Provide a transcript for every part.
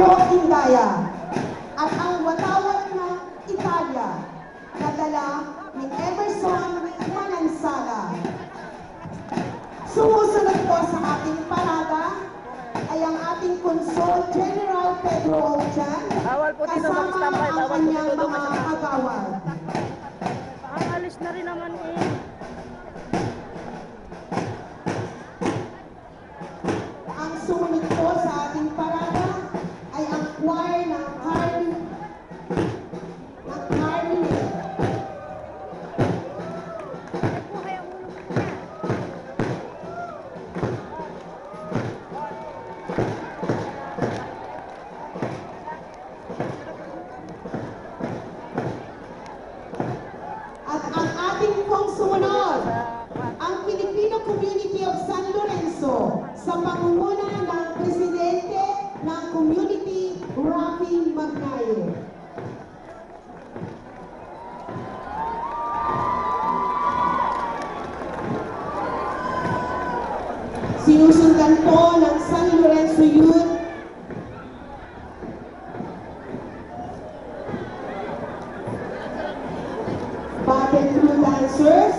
Pedro Indaya at ang watawat na Italia na dala ni Emerson Manansala. Sumusunod po sa ating parada ay ang ating Consul General Pedro Ochan kasama ang kanyang mga kagawad. Alis na rin naman eh. Ang sumunod po sa ating parada ay ang choir ng Carmine. At ang ating pong sumunod, ang Filipino Community of San Lorenzo sa pangunguna ng Presidente ng Community, Rafi Magnaye. Sinusundan po ng San Lorenzo Youth Battle Crew Dancers,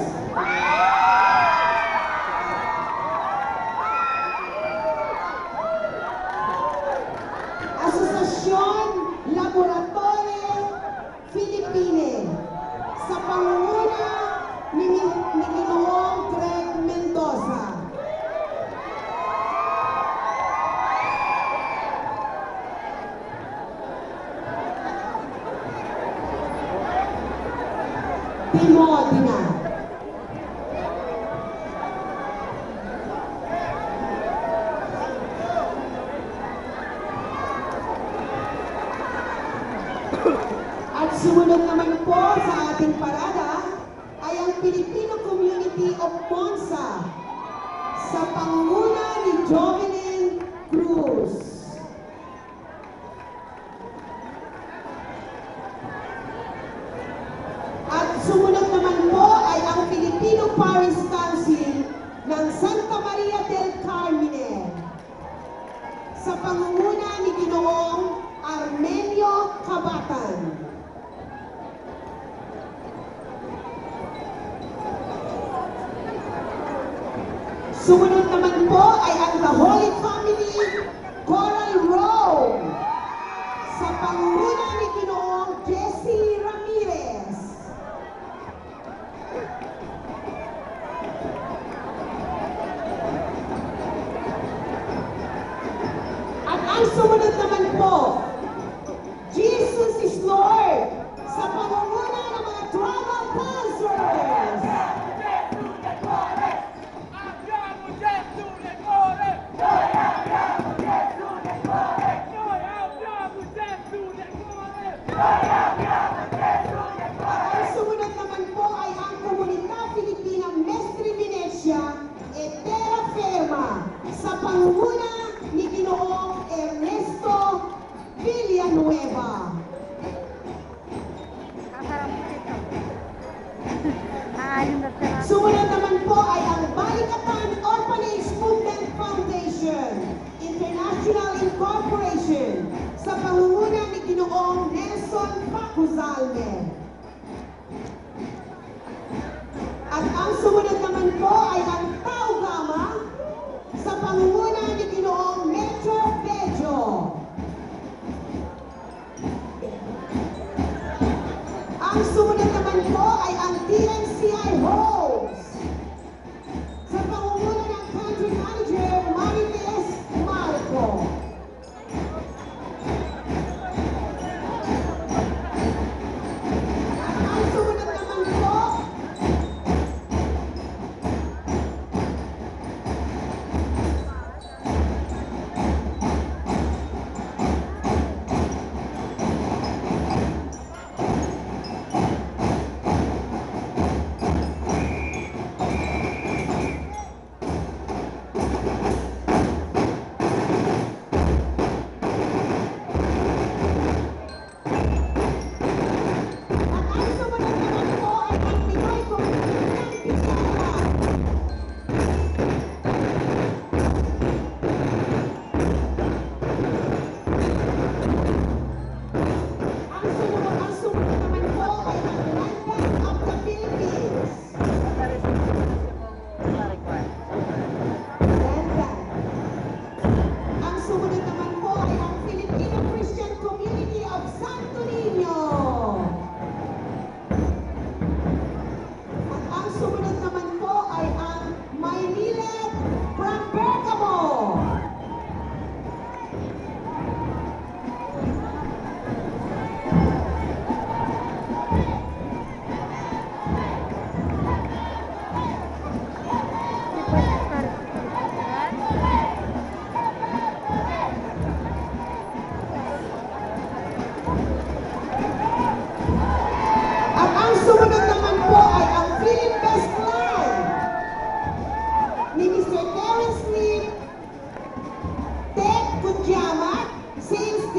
Asosasyon Laboratorio Filipine sa pangunguna ni Ginoong Greg Mendoza. Timodina. At sumunod naman po sa ating parada ay ang Filipino Community of Monza sa pangunguna ni Jovelyn Cruz. At sumunod naman po ay ang Filipino Parish Council ng Santa Maria del Carmine sa pangunguna ni Ginoong Armenio Cabatan. Sumunod naman po ay ang The Holy Family Coral Row sa pangunguna ni Ginoong Jesse Ramirez. At ang sumunod naman po, Jesus is Lord sa pangunguna ng mga drama dancers. Ang sumunod naman po ay ang Komunidad Filipina Mestre Venecia et Terra Firma sa pangunguna ni Ginoong Ernesto Villanueva. Sumunod naman po ay ang Balikatan Orphanage Movement Foundation International Incorporation sa pangunguna ni Ginoong Nelson Pacuzalme. At ang sumunod naman po ay ang Tau Gama sa pangunguna ni Ginoong Major Pedro. Ang sumunod naman po ay ang DNCI Homes sa pangunguna ng Country Manager Marites Marco. At ang sumunod naman po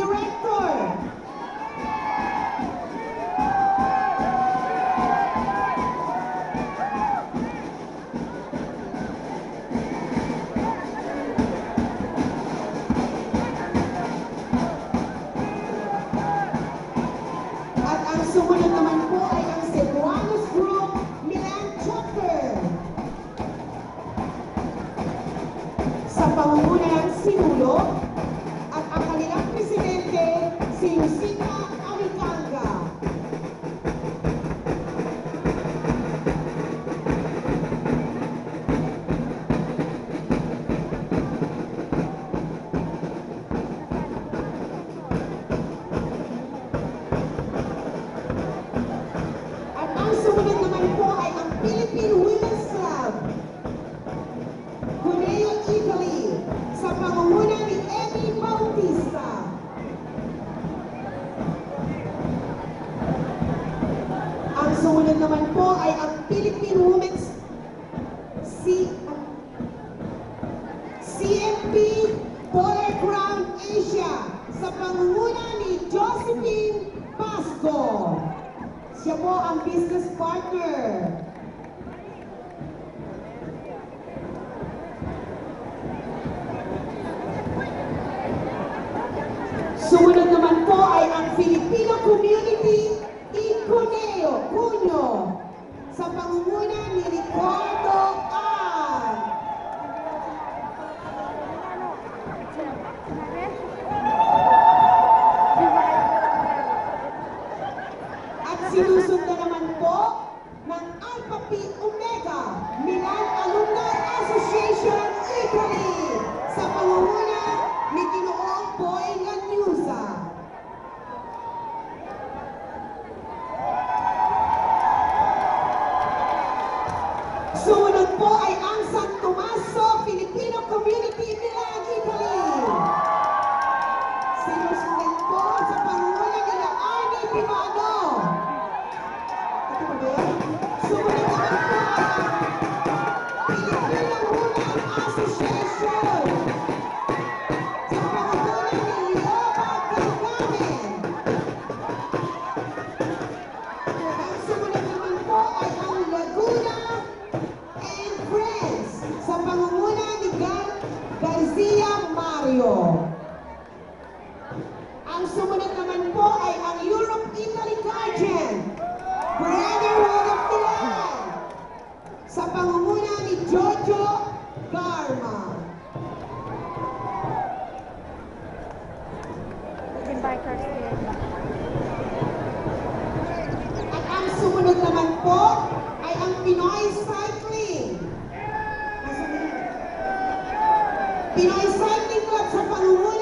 Director. At ang sumunod naman po ay ang Cebuanos Group Milan Chapter. Sa pangunguna ng Sinulo at ang kanilang presidente, si Yusita Amicanga. At ang sumunod naman po ay ang Philippine Women's Club, Cuneo, Italy, sa pangunguna ni Emmy Bautista. Ang sumunod naman po ay ang Philippine Women's CMP Polar Crown Asia sa pangunguna ni Josephine Pasco. Siya po ang business partner. Sumunod naman po ay ang Filipino Community in Cuneo sa pangunguna ni Ricardo Ang. At sinusundan naman po ng Alpha Pi Omega Milan Alumni Association Italy sa pangunguna ni Ginoong Boy Lanuza. Sumunod po ay ang San Tomaso Filipino Community Milan, Italy. Sinusundan po sa pangunguna ni Arnie Pimado. Ito ba yun? Sumunod naman po ay ang Filipino Women Association sa pangunguna ni Leoba Galgamen. Ang sumunod naman po ay ang Laguna and Friends sa pangunguna ni Garcia Mario. Ang sumunod naman po ay ang Europe-Italy Guardian Brotherhood of Milan sa pangunguna ni Jojo Garma. Bikers din. At ang sumunod naman po ay ang Pinoy Cycling. Pinoy Cycling Club sa pangunguna